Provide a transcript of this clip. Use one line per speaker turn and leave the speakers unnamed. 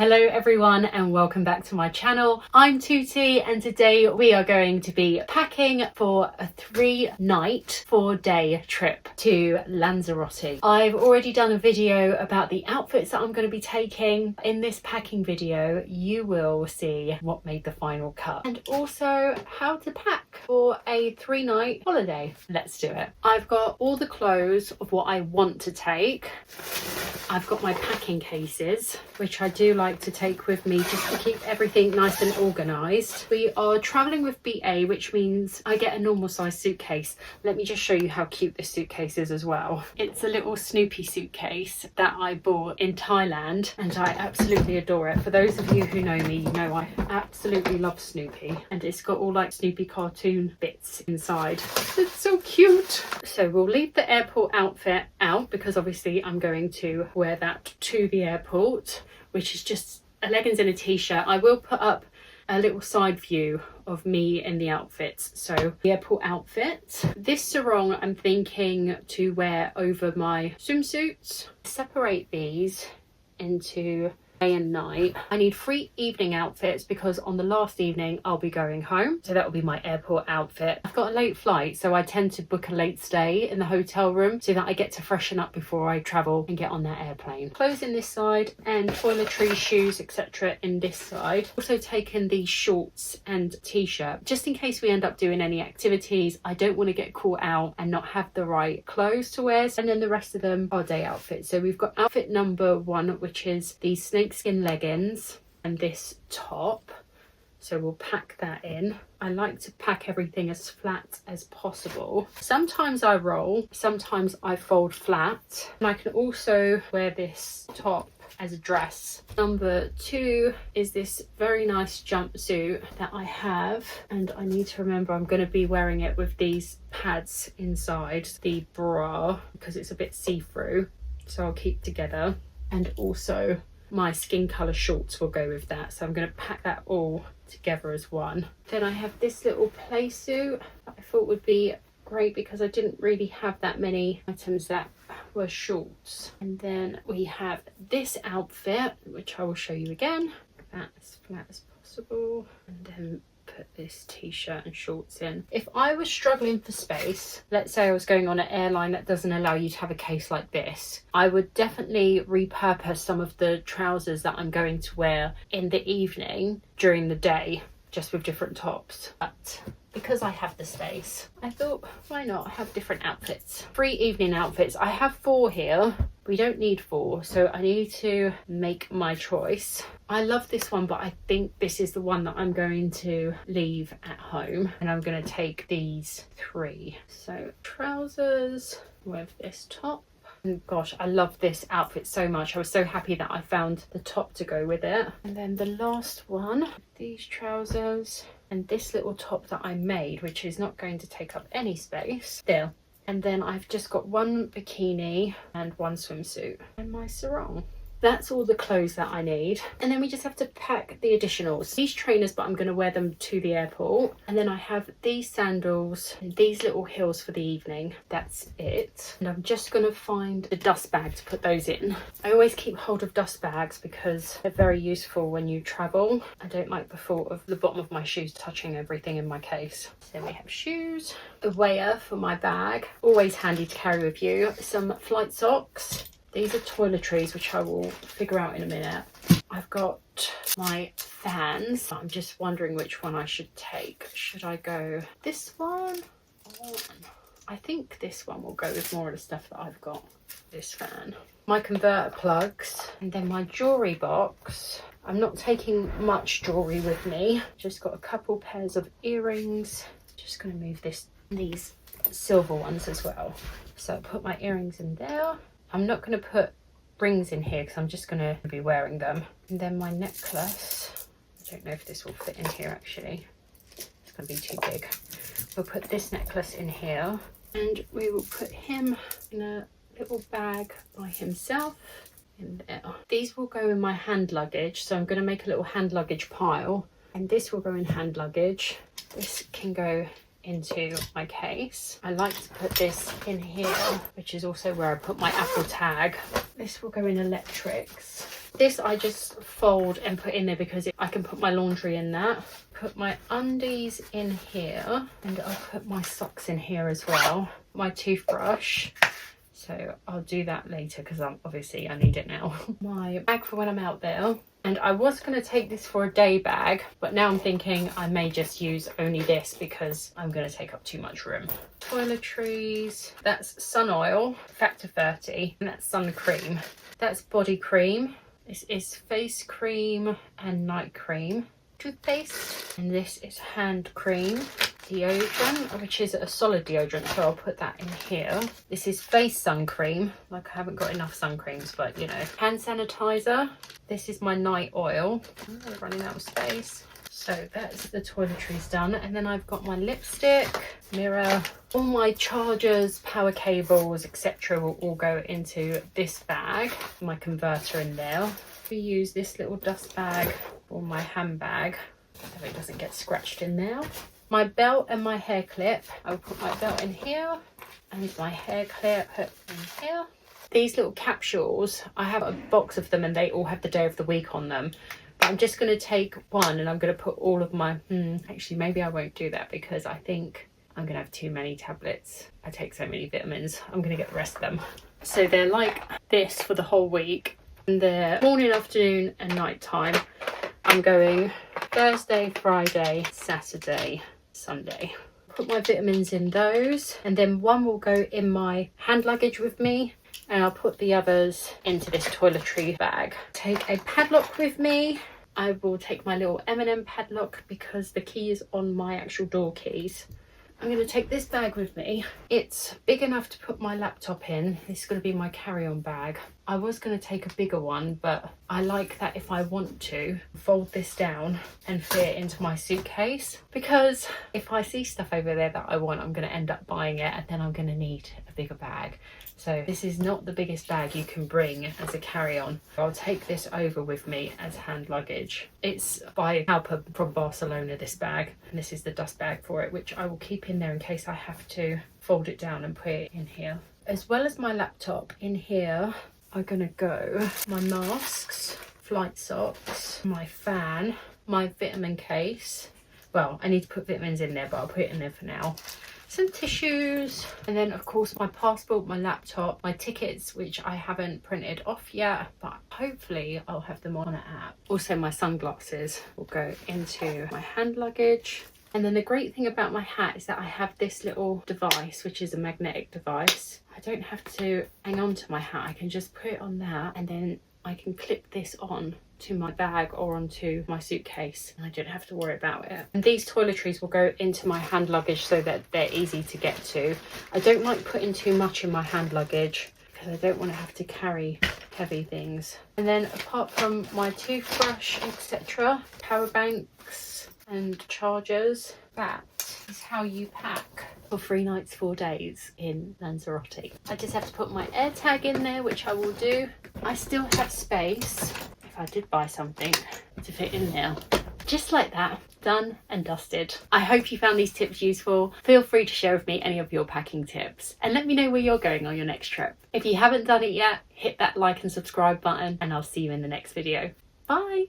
Hello everyone and welcome back to my channel. I'm Tuti and today we are going to be packing for a 3-night, 4-day trip to Lanzarote. I've already done a video about the outfits that I'm going to be taking. In this packing video you will see what made the final cut and also how to pack for a 3-night holiday. Let's do it. I've got all the clothes of what I want to take. I've got my packing cases, which I do like to take with me just to keep everything nice and organised. We are travelling with BA, which means I get a normal size suitcase. Let me just show you how cute this suitcase is as well. It's a little Snoopy suitcase that I bought in Thailand and I absolutely adore it. For those of you who know me, you know I absolutely love Snoopy, and it's got all like Snoopy cartoon bits inside. It's so cute. So we'll leave the airport outfit out because obviously I'm going to wear that to the airport, which is just a leggings and a t-shirt. I will put up a little side view of me in the outfits. So the airport outfit. This sarong I'm thinking to wear over my swimsuits. Separate these into day and night. I need 3 evening outfits because on the last evening I'll be going home, so that will be my airport outfit. I've got a late flight, so I tend to book a late stay in the hotel room so that I get to freshen up before I travel and get on that airplane. Clothes in this side and toiletries, shoes, etc. in this side. Also taken these shorts and t-shirt just in case we end up doing any activities. I don't want to get caught out and not have the right clothes to wear, and then the rest of them are day outfits. So we've got outfit number 1, which is these snakeskin leggings and this top, so we'll pack that in. I like to pack everything as flat as possible. Sometimes I roll, sometimes I fold flat, and I can also wear this top as a dress. Number 2 is this very nice jumpsuit that I have, and I need to remember I'm going to be wearing it with these pads inside the bra because it's a bit see-through, so I'll keep together. And also my skin colour shorts will go with that, so I'm going to pack that all together as one. Then I have this little play suit that I thought would be great because I didn't really have that many items that were shorts. And then we have this outfit, which I will show you again, that as flat as possible, and then put this t-shirt and shorts in. If I was struggling for space, let's say I was going on an airline that doesn't allow you to have a case like this, I would definitely repurpose some of the trousers that I'm going to wear in the evening during the day, just with different tops. But because I have the space, I thought, why not have different outfits? 3 evening outfits. I have 4 here. We don't need 4, so I need to make my choice. I love this one, but I think this is the one that I'm going to leave at home, and I'm going to take these 3. So trousers with this top. And gosh, I love this outfit so much. I was so happy that I found the top to go with it. And then the last one, these trousers and this little top that I made, which is not going to take up any space still. And then I've just got 1 bikini and 1 swimsuit and my sarong. That's all the clothes that I need. And then we just have to pack the additionals. These trainers, but I'm going to wear them to the airport. And then I have these sandals and these little heels for the evening. That's it. And I'm just going to find the dust bag to put those in. I always keep hold of dust bags because they're very useful when you travel. I don't like the thought of the bottom of my shoes touching everything in my case. So we have shoes, a weigher for my bag, always handy to carry with you, some flight socks. These are toiletries, which I will figure out in a minute. I've got my fans. I'm just wondering which one I should take. Should I go this one? I think this one will go with more of the stuff that I've got. This fan. My converter plugs. And then my jewellery box. I'm not taking much jewellery with me. Just got a couple pairs of earrings. Just going to move these silver ones as well. So I'll put my earrings in there. I'm not going to put rings in here because I'm just going to be wearing them. And then my necklace. I don't know if this will fit in here actually. It's going to be too big. We'll put this necklace in here. And we will put him in a little bag by himself in there. These will go in my hand luggage. So I'm going to make a little hand luggage pile. And this will go in hand luggage. This can go into my case. I like to put this in here, which is also where I put my Apple tag. This will go in electrics. This I just fold and put in there because I can put my laundry in that. Put my undies in here, and I'll put my socks in here as well. My toothbrush. So I'll do that later because obviously I need it now. My bag for when I'm out there. And I was going to take this for a day bag, but now I'm thinking I may just use only this because I'm going to take up too much room. Toiletries, that's sun oil, factor 30, and that's sun cream. That's body cream. This is face cream and night cream. Toothpaste, and this is hand cream. Deodorant, which is a solid deodorant, so I'll put that in here. This is face sun cream. Like, I haven't got enough sun creams, but you know. Hand sanitizer. This is my night oil. I'm running out of space. So that's the toiletries done. And then I've got my lipstick, mirror, all my chargers, power cables, etc. will all go into this bag. My converter in there. We use this little dust bag or my handbag so it doesn't get scratched in there. My belt and my hair clip. I'll put my belt in here and my hair clip in here. These little capsules, I have a box of them and they all have the day of the week on them. But I'm just going to take one and I'm going to put all of my... actually, maybe I won't do that because I think I'm going to have too many tablets. I take so many vitamins. I'm going to get the rest of them. So they're like this for the whole week. And they're morning, afternoon and night time. I'm going Thursday, Friday, Saturday, Sunday. Put my vitamins in those, and then one will go in my hand luggage with me, and I'll put the others into this toiletry bag. Take a padlock with me. I will take my little M&M padlock because the key is on my actual door keys. I'm going to take this bag with me. It's big enough to put my laptop in. This is going to be my carry-on bag. I was going to take a bigger one, but I like that if I want to fold this down and fit it into my suitcase, because if I see stuff over there that I want, I'm going to end up buying it and then I'm going to need a bigger bag. So this is not the biggest bag you can bring as a carry-on. I'll take this over with me as hand luggage. It's by Halper from Barcelona, this bag, and this is the dust bag for it, which I will keep in there in case I have to fold it down and put it in here. As well as my laptop, in here are gonna go my masks, flight socks, my fan, my vitamin case. Well, I need to put vitamins in there, but I'll put it in there for now. Some tissues, and then of course my passport, my laptop, my tickets, which I haven't printed off yet, but hopefully I'll have them on an app. Also my sunglasses will go into my hand luggage. And then the great thing about my hat is that I have this little device, which is a magnetic device. I don't have to hang on to my hat, I can just put it on that and then I can clip this on to my bag or onto my suitcase and I don't have to worry about it. And these toiletries will go into my hand luggage so that they're easy to get to. I don't like putting too much in my hand luggage because I don't want to have to carry heavy things. And then apart from my toothbrush, etc., power banks and chargers, that is how you pack for 3 nights, 4 days in Lanzarote. I just have to put my air tag in there, which I will do. I still have space, if I did buy something, to fit in there. Just like that, done and dusted. I hope you found these tips useful. Feel free to share with me any of your packing tips and let me know where you're going on your next trip. If you haven't done it yet, hit that like and subscribe button and I'll see you in the next video. Bye!